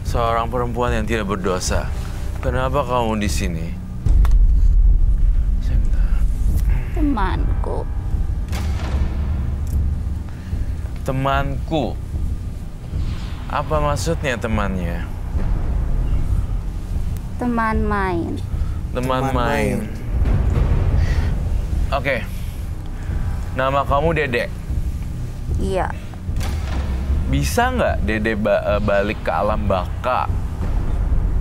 seorang perempuan yang tidak berdosa. Kenapa kamu di sini? Temanku. Temanku? Apa maksudnya temannya? Teman main. Teman main. Oke. Nama kamu Dede? Iya. Bisa nggak Dede balik ke alam baka?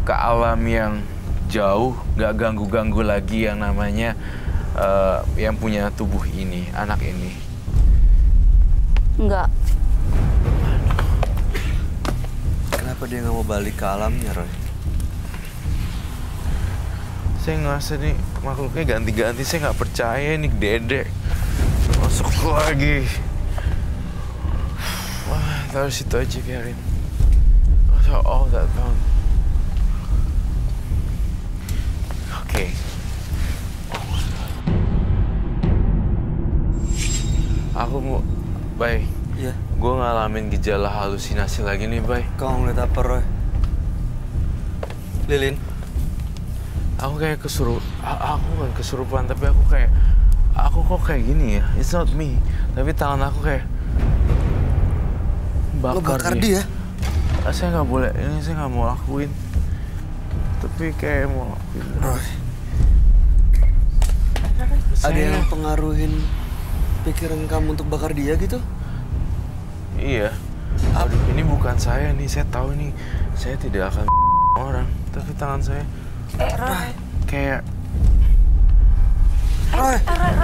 Ke alam yang jauh, nggak ganggu-ganggu lagi yang namanya yang punya tubuh ini, anak ini? Enggak. Kenapa dia nggak mau balik ke alamnya, Roy? Saya ngerasa nih makhluknya ganti-ganti, saya nggak percaya nih Dede masuk lagi. Wah, taruh situ aja biarin. Oh, that down. Oke. Aku mau, Bay. Iya. Gue ngalamin gejala halusinasi lagi nih, Bay. Kau ngeliat apa, Roy? Lilin? Aku kayak aku bukan kesurupan, tapi aku kok kayak gini ya. It's not me, tapi tangan aku kayak Lo bakar dia? Saya nggak boleh, ini saya nggak mau lakuin. Tapi kayak mau lakuin. Roy, ada yang pengaruhin pikiran kamu untuk bakar dia gitu? Iya. Aduh, ini bukan saya nih, saya tahu nih. Saya tidak akan orang, tapi tangan saya Roy. kayak Roy. Roy.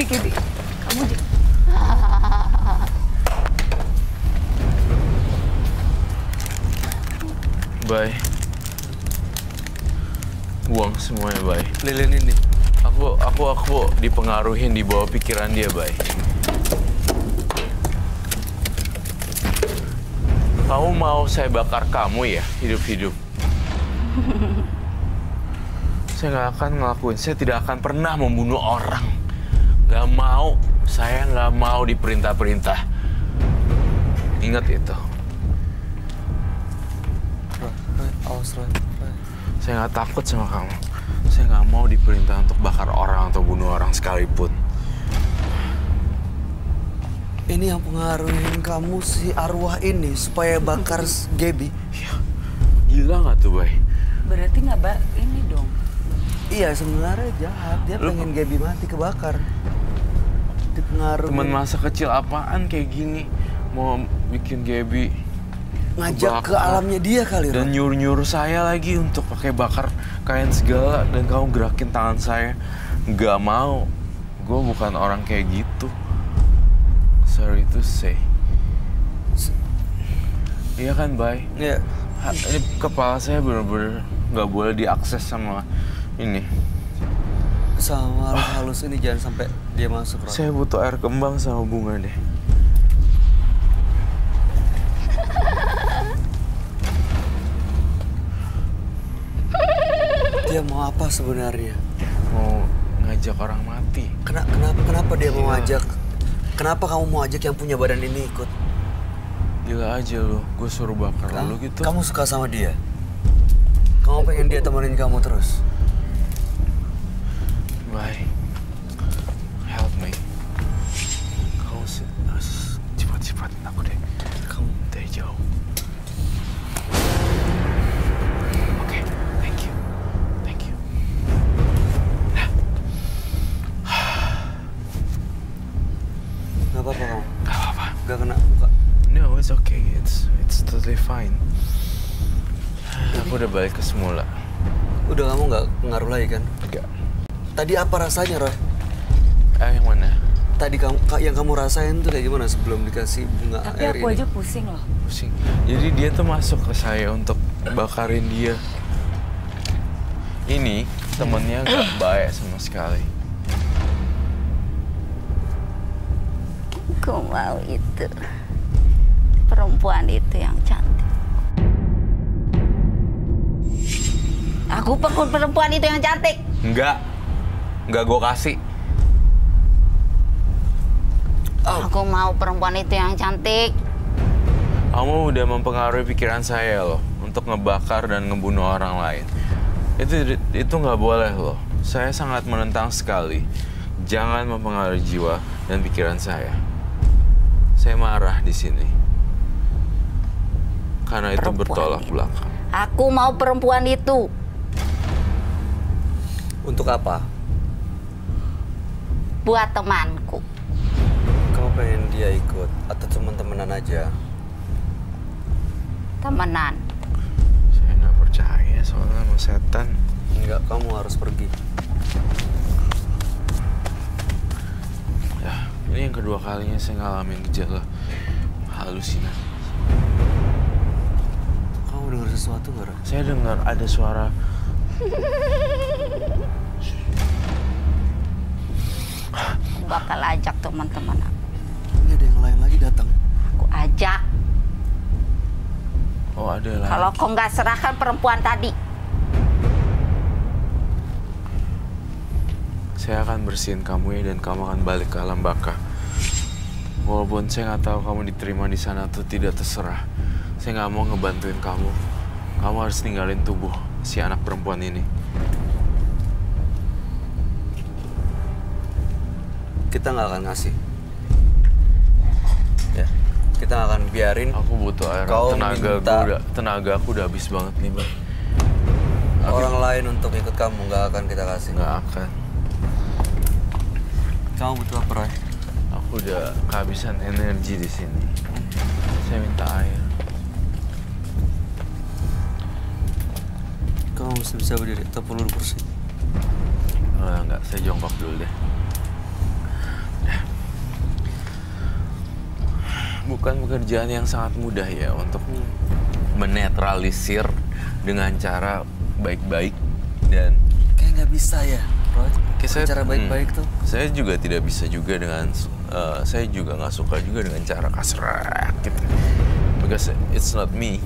Gaby, kamu Bay. Buang semuanya, Bay. Lilin ini. Aku dipengaruhin di bawah pikiran dia, Bay. Kamu mau saya bakar kamu ya, hidup-hidup? Saya nggak akan ngelakuin, saya tidak akan pernah membunuh orang. Nggak mau, saya nggak mau diperintah-perintah. Ingat itu. Roy, awas, Roy. Saya nggak takut sama kamu. Saya nggak mau diperintah untuk bakar orang atau bunuh orang sekalipun. Ini yang pengaruhin kamu si arwah ini supaya bakar Gaby. Iya. Gila nggak tuh, Bay? berarti nggak ini dong. Iya, sebenarnya jahat. Dia pengen Gaby mati kebakar. Dipengaruhi. Teman masa kecil apaan kayak gini? Mau bikin Gaby ngajak ke alamnya dia kali, dan nyuruh-nyuruh saya lagi untuk pakai bakar kain segala, dan kamu gerakin tangan saya. Nggak mau. Gue bukan orang kayak gitu. Sorry to say. Iya kan, Bay? Iya. Ini kepala saya bener-bener nggak boleh diakses sama ini. Sama halus ini jangan sampai dia masuk, Roy. Saya butuh air kembang sama bunga deh. Dia mau apa sebenarnya? Mau ngajak orang mati. Kenapa dia mau Iya. ngajak? Kenapa kamu mau ajak yang punya badan ini ikut? Gila aja lu, gue suruh bakar lu gitu. Kamu suka sama dia? Kamu pengen dia temenin kamu terus? Bye. Help me. Kau harus cepat-cepatin aku deh. Kamu dari jauh. Oke, thank you. Thank you. Gak apa-apa kamu? Gak apa-apa. Gak kena muka? No, it's okay. It's totally fine. Aku udah balik ke semula. Udah, kamu gak pengaruh lagi kan? Enggak. Tadi apa rasanya, Roy? Yang mana? Tadi yang kamu rasain tuh kayak gimana sebelum dikasih bunga Tapi air aku ini? aja pusing loh. Pusing. Jadi dia tuh masuk ke saya untuk bakarin dia. Ini temennya gak baik sama sekali. Aku mau itu. Perempuan itu yang cantik. Aku perempuan itu yang cantik. Enggak gue kasih. Aku mau perempuan itu yang cantik. Kamu udah mempengaruhi pikiran saya loh untuk ngebakar dan ngebunuh orang lain. Itu nggak boleh loh. Saya sangat menentang sekali. Jangan mempengaruhi jiwa dan pikiran saya. Saya marah di sini karena itu bertolak belakang. Aku mau perempuan itu. Untuk apa? Buat temanku. Kamu pengen dia ikut atau cuma temenan aja? Temenan. Saya nggak percaya soalnya sama setan. Enggak, kamu harus pergi. Ya, ini yang kedua kalinya saya ngalamin gejala halusinasi. Kamu dengar sesuatu nggak, Ra? Saya dengar ada suara. Aku bakal ajak teman-teman aku. Ini ada yang lain lagi datang. Aku ajak. Oh, ada lah. Kalau kau nggak serahkan perempuan tadi. Saya akan bersihin kamu ya, dan kamu akan balik ke alam baka. Walaupun saya nggak tahu kamu diterima di sana atau tidak, terserah. Saya nggak mau ngebantuin kamu. Kamu harus ninggalin tubuh si anak perempuan ini. Kita nggak akan ngasih. Ya, kita nggak akan biarin. Aku butuh air. Kau Tenaga aku udah habis banget nih, Bang. Orang lain untuk ikut kamu nggak akan kita kasih. Nggak akan. Kamu butuh apa, Roy? Aku udah kehabisan energi di sini. Saya minta air. Kamu mesti bisa berdiri atau perlu kursi? Enggak, saya jongkok dulu deh. Bukan pekerjaan yang sangat mudah ya untuk menetralisir dengan cara baik-baik dan Kayak nggak bisa ya, Roy? Cara baik-baik tuh. Saya juga tidak bisa juga dengan saya juga nggak suka juga dengan cara kasar gitu. Because it's not me.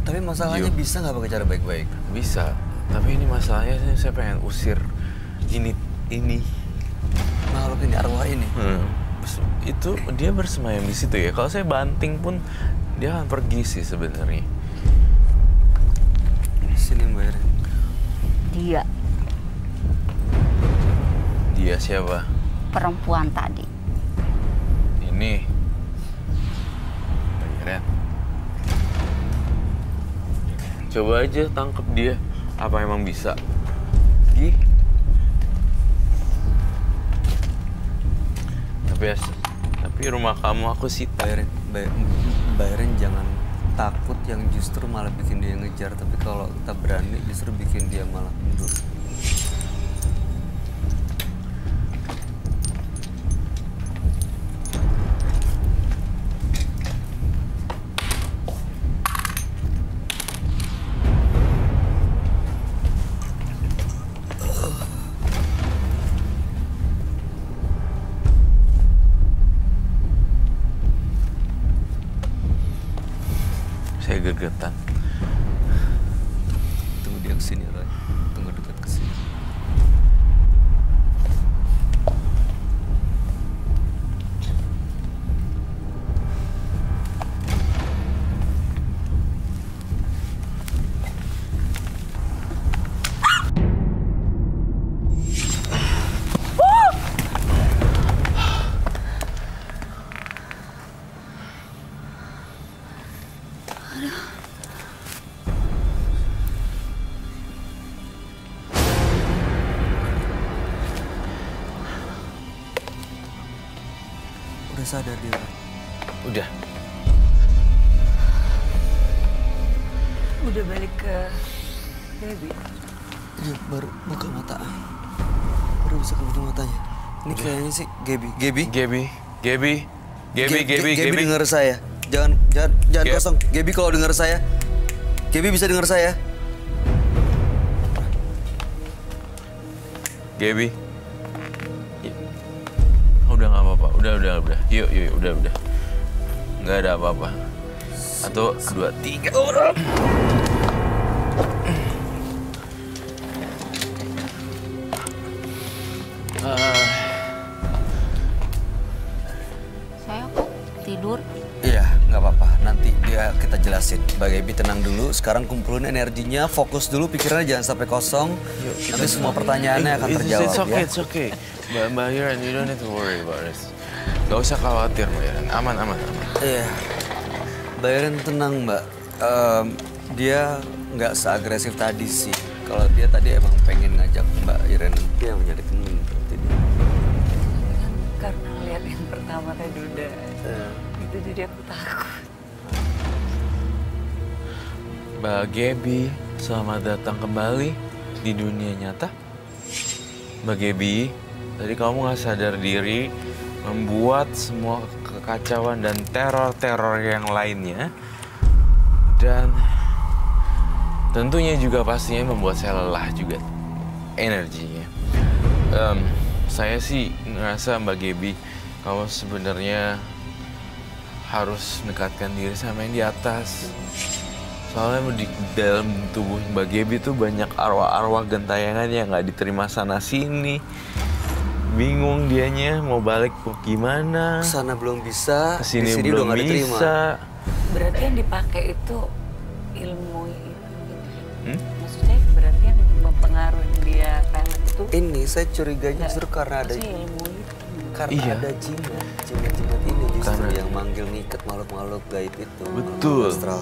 Tapi masalahnya bisa nggak pakai cara baik-baik? Bisa, tapi ini masalahnya saya pengen usir ini Makhluk ini, arwah ini. Itu dia bersemayam di situ ya. Kalau saya banting pun dia akan pergi sih sebenarnya. Sini bayarin. Dia siapa? Perempuan tadi. Ini bayaran. Coba aja tangkap dia. Apa emang bisa? Gi. Tapi rumah kamu aku sita. Bayarin jangan takut yang justru malah bikin dia ngejar. Tapi kalau kita berani justru bikin dia malah mundur. Saya gergetan. Tunggu dia kesini, Roy. Tunggu dekat kesini. Udah sadar dia, Roy? Udah. Udah balik ke Debbie. Dia baru buka mata. Baru bisa kebuka matanya. Ini kayaknya sih Gaby dengar saya. Jangan kosong. Gaby kalau dengar saya. Gaby bisa dengar saya. Gaby. Udah nggak apa-apa. Udah. Yuk, udah. Nggak ada apa-apa. 1, 2, 3. tidur. Iya, nggak apa-apa. Nanti kita jelasin. Mbak Gaby tenang dulu. Sekarang kumpulin energinya, fokus dulu, pikirannya jangan sampai kosong. Nanti semua pertanyaannya akan terjawab. It's okay. Mbak Iren, you don't need to worry about this. Gak usah khawatir Mbak Iren, aman. Iya, Mbak Iren tenang Mbak. Dia nggak seagresif tadi sih. Kalau dia tadi emang pengen ngajak Mbak Iren dia menjadi temen. Karena lihat yang pertama tadi udah gitu, jadi aku takut. Mbak Gaby, selamat datang kembali di dunia nyata. Mbak Gaby, tadi kamu nggak sadar diri membuat semua kekacauan dan teror-teror yang lainnya. Dan tentunya juga pastinya membuat saya lelah juga energinya. Saya sih ngerasa Mbak Gaby, kamu sebenarnya harus mendekatkan diri sama yang di atas. Soalnya di dalam tubuh Mbak Gaby tuh banyak arwah-arwah gentayangan yang nggak diterima sana sini. Bingung dianya mau balik ke gimana. Kesana belum bisa, kesini disini belum udah nggak diterima. bisa. Berarti yang dipakai itu ilmu itu. Maksudnya berarti yang mempengaruhi dia pelet itu. Ini saya curiganya justru karena ada ilmu itu. Karena ada jimat ini justru yang manggil ngikat makhluk-makhluk gaib itu. Betul. Astral.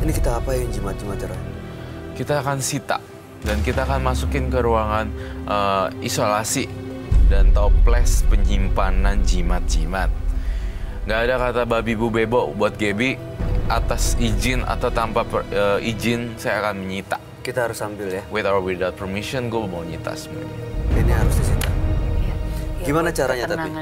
Ini kita apain jimat-jimatnya, Roy? Kita akan sita dan kita akan masukin ke ruangan isolasi dan toples penyimpanan jimat-jimat. Nggak ada kata babi bu bebo buat Gaby. Atas izin atau tanpa izin saya akan menyita. Kita harus ambil ya. With or without permission, gue mau nyita semuanya. Ini harus disita. Ya, Gimana caranya tapi?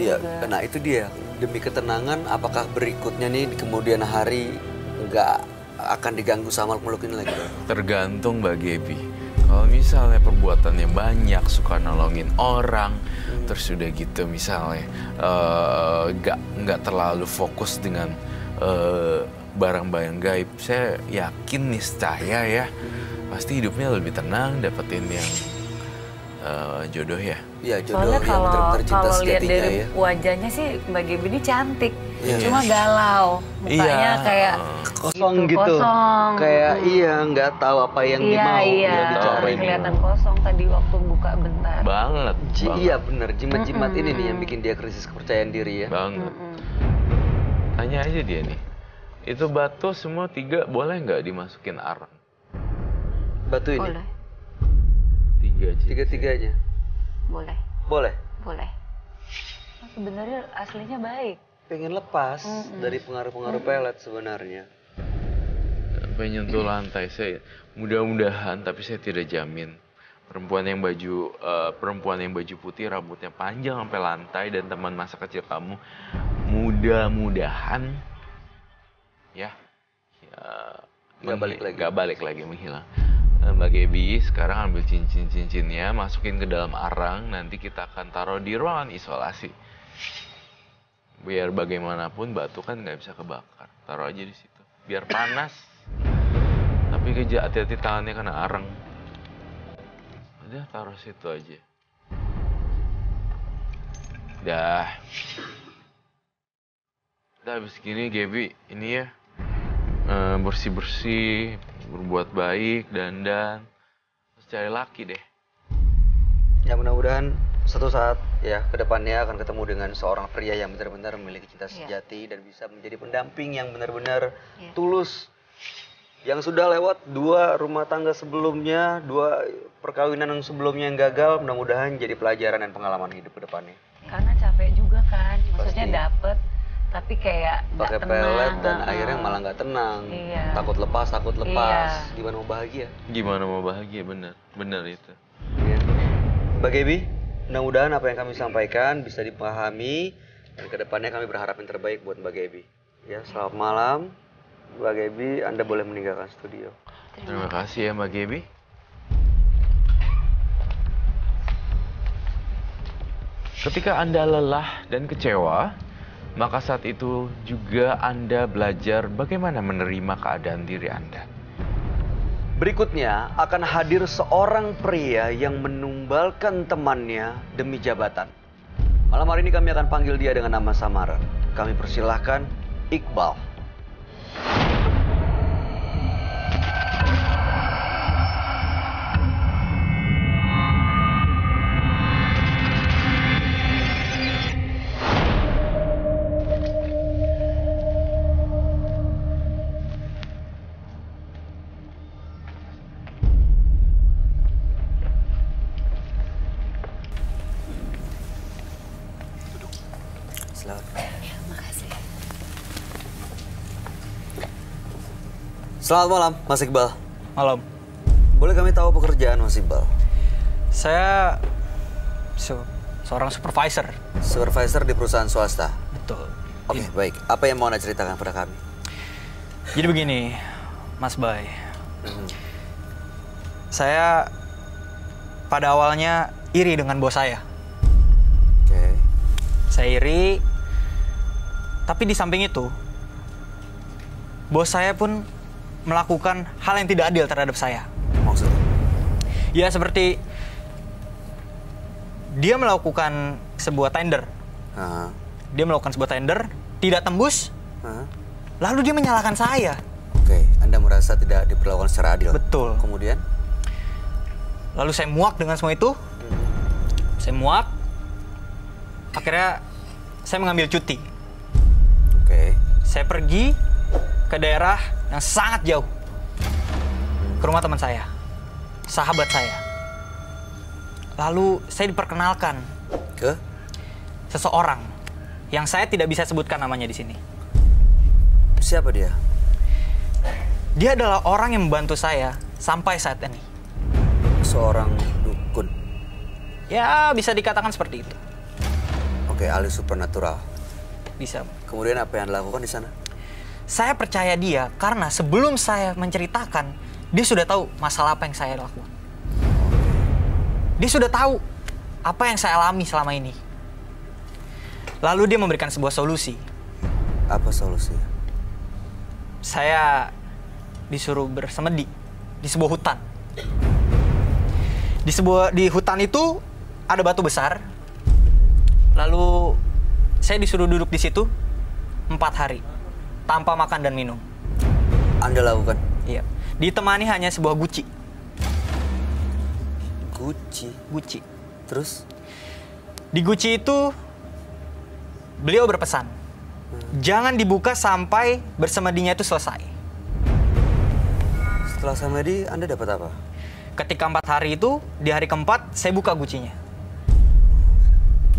Ya, nah itu dia. Demi ketenangan, apakah berikutnya nih di kemudian hari nggak akan diganggu sama makhluk ini lagi? Tergantung Mbak Gaby. Kalau misalnya perbuatannya banyak, suka nolongin orang, terus udah gitu misalnya nggak terlalu fokus dengan barang-barang gaib, saya yakin niscaya ya pasti hidupnya lebih tenang, dapetin yang jodoh ya. Iya, jodoh. Soalnya yang benar-benar cinta kalau lihat sejatinya dari ya. wajahnya sih Mbak Gaby ini cantik, Iya. cuma galau, mukanya kayak kosong gitu. Kosong. Kayak nggak tahu apa yang dia mau dia bicarain. Kelihatan kosong tadi waktu buka bentar. Banget. Iya bener, jimat-jimat ini nih yang bikin dia krisis kepercayaan diri ya. Banget. Tanya aja dia nih, itu batu semua 3 boleh nggak dimasukin arang? Batu ini? Boleh. 3 aja. 3-3-nya? Boleh. Boleh? Boleh. Nah, sebenarnya aslinya baik. Pengen lepas dari pengaruh-pengaruh pelet sebenarnya. Sampai nyentuh lantai saya, mudah-mudahan tapi saya tidak jamin. Perempuan yang baju putih, rambutnya panjang sampai lantai dan teman masa kecil kamu, mudah-mudahan ya nggak balik lagi menghilang. Mbak Gaby sekarang ambil cincin-cincinnya, masukin ke dalam arang, nanti kita akan taruh di ruangan isolasi. Biar bagaimanapun batu kan nggak bisa kebakar, taruh aja di situ. Biar panas, tapi hati-hati tangannya kena arang. Udah taruh situ aja. Dah habis gini Gaby, ini ya bersih-bersih, berbuat baik, dandan, terus cari laki deh. Ya mudah-mudahan suatu saat ya kedepannya akan ketemu dengan seorang pria yang benar-benar memiliki cinta sejati dan bisa menjadi pendamping yang benar-benar tulus. Yang sudah lewat 2 rumah tangga sebelumnya, 2 perkawinan yang sebelumnya yang gagal, mudah-mudahan jadi pelajaran dan pengalaman hidup ke depannya. Karena capek juga kan, maksudnya dapet, tapi kayak pakai pelet dan akhirnya malah nggak tenang. Iya. Takut lepas. Iya. Gimana mau bahagia? Bener itu. Ya. Mbak Gaby, mudah-mudahan apa yang kami sampaikan bisa dipahami dan ke depannya kami berharap yang terbaik buat Mbak Gaby. Ya, selamat malam. Mbak Gaby, Anda boleh meninggalkan studio. Terima kasih ya Mbak Gaby. Ketika Anda lelah dan kecewa, maka saat itu juga Anda belajar bagaimana menerima keadaan diri Anda. Berikutnya akan hadir seorang pria yang menumbalkan temannya demi jabatan. Malam hari ini kami akan panggil dia dengan nama samaran. Kami persilahkan Iqbal. Selamat malam, Mas Iqbal. Malam. Boleh kami tahu pekerjaan Mas Iqbal? Saya seorang supervisor. Supervisor di perusahaan swasta? Betul. Oke, baik. Apa yang mau Anda ceritakan pada kami? Jadi begini, Mas Bay. Saya pada awalnya iri dengan bos saya. Oke. Saya iri, tapi di samping itu, bos saya pun melakukan hal yang tidak adil terhadap saya. Maksudnya? Ya seperti dia melakukan sebuah tender. Dia melakukan sebuah tender, tidak tembus, lalu dia menyalahkan saya. Oke, Anda merasa tidak diperlakukan secara adil? Betul. Kemudian? Lalu saya muak dengan semua itu. Saya muak. Akhirnya saya mengambil cuti. Oke. Saya pergi ke daerah yang sangat jauh. Ke rumah teman saya. Sahabat saya. Lalu saya diperkenalkan ke seseorang yang saya tidak bisa sebutkan namanya di sini. Siapa dia? Dia adalah orang yang membantu saya sampai saat ini. Seorang dukun? Ya, bisa dikatakan seperti itu. Oke, ahli supernatural. Bisa. Kemudian apa yang dilakukan di sana? Saya percaya dia karena sebelum saya menceritakan, dia sudah tahu masalah apa yang saya lakukan. Dia sudah tahu apa yang saya alami selama ini. Lalu dia memberikan sebuah solusi. Apa solusinya? Saya disuruh bersemedi di sebuah hutan. Di hutan itu ada batu besar. Lalu saya disuruh duduk di situ 4 hari tanpa makan dan minum. Anda lakukan? Iya. Ditemani hanya sebuah guci. Guci? Guci. Terus? Di guci itu beliau berpesan, jangan dibuka sampai bersemedinya itu selesai. Setelah semedi, Anda dapat apa? Ketika 4 hari itu, di hari keempat, saya buka gucinya.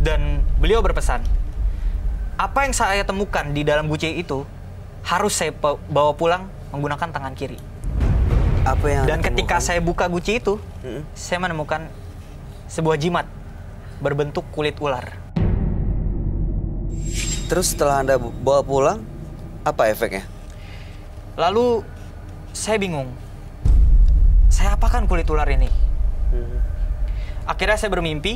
Dan beliau berpesan, apa yang saya temukan di dalam guci itu, harus saya bawa pulang menggunakan tangan kiri. Apa yang Dan Anda ketika temukan? saya buka guci itu, saya menemukan sebuah jimat berbentuk kulit ular. Terus setelah Anda bawa pulang, apa efeknya? Lalu saya bingung, saya apakan kulit ular ini? Akhirnya saya bermimpi,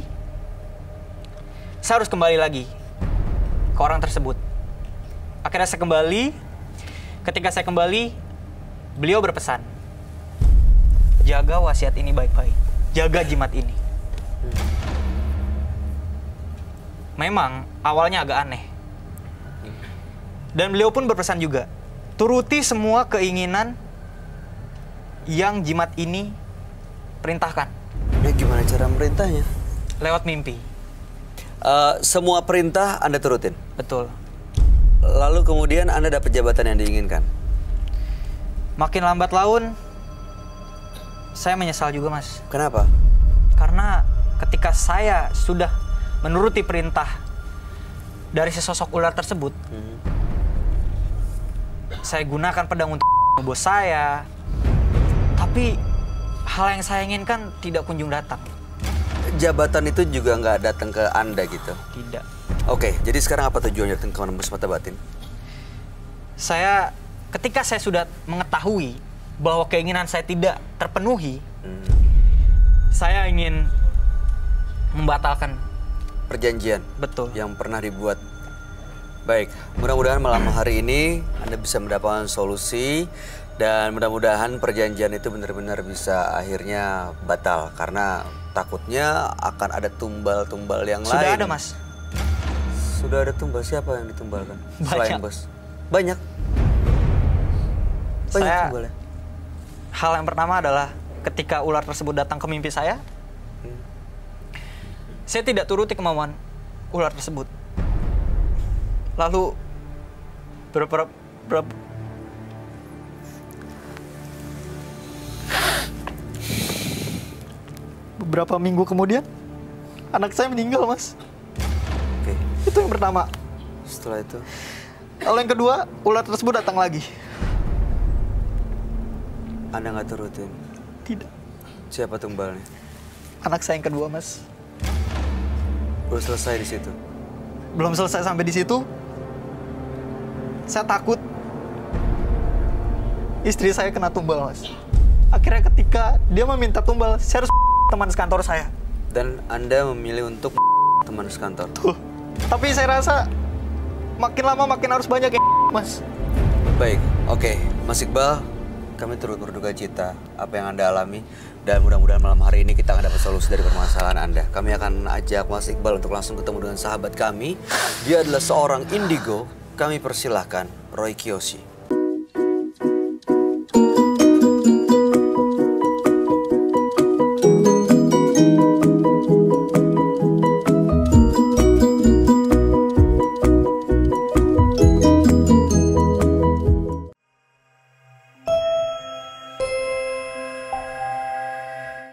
saya harus kembali lagi ke orang tersebut. Akhirnya saya kembali, ketika saya kembali, beliau berpesan, jaga wasiat ini baik-baik, jaga jimat ini. Memang awalnya agak aneh. Dan beliau pun berpesan juga, turuti semua keinginan yang jimat ini perintahkan. Ya gimana cara merintahnya? Lewat mimpi. Semua perintah Anda turutin? Betul. Lalu kemudian Anda dapat jabatan yang diinginkan? Makin lambat laun, saya menyesal juga, Mas. Kenapa? Karena ketika saya sudah menuruti perintah dari sesosok ular tersebut, saya gunakan pedang untuk bos saya, tapi hal yang saya inginkan tidak kunjung datang. Jabatan itu juga nggak datang ke Anda gitu? Tidak. Oke, jadi sekarang apa tujuannya datang ke Menembus Mata Batin? Ketika saya sudah mengetahui bahwa keinginan saya tidak terpenuhi, saya ingin membatalkan perjanjian. Betul. Yang pernah dibuat. Baik, mudah-mudahan malam hari ini Anda bisa mendapatkan solusi dan mudah-mudahan perjanjian itu benar-benar bisa akhirnya batal karena takutnya akan ada tumbal-tumbal yang lain. Sudah ada, Mas. Sudah ada tumbal, siapa yang ditumbalkan? Selain bos. Banyak. Banyak Saya, tumbalnya. hal yang pertama adalah ketika ular tersebut datang ke mimpi saya tidak turuti kemauan ular tersebut. Lalu beberapa minggu kemudian anak saya meninggal, Mas. Oke. Itu yang pertama. Setelah itu, Lalu yang kedua, ular tersebut datang lagi. Anda nggak turutin. Tidak. Siapa tumbalnya? Anak saya yang kedua, Mas. Udah selesai di situ. Belum selesai sampai di situ. Saya takut istri saya kena tumbal, Mas. Akhirnya ketika dia meminta tumbal, saya harus teman sekantor saya. Dan Anda memilih untuk teman sekantor. Tuh. Tapi saya rasa makin lama makin harus banyak yang Mas. Baik, oke. Mas Iqbal, kami turut berduka cita apa yang Anda alami. Dan mudah-mudahan malam hari ini kita akan dapat solusi dari permasalahan Anda. Kami akan ajak Mas Iqbal untuk langsung ketemu dengan sahabat kami. Dia adalah seorang indigo. Kami persilahkan Roy Kiyoshi.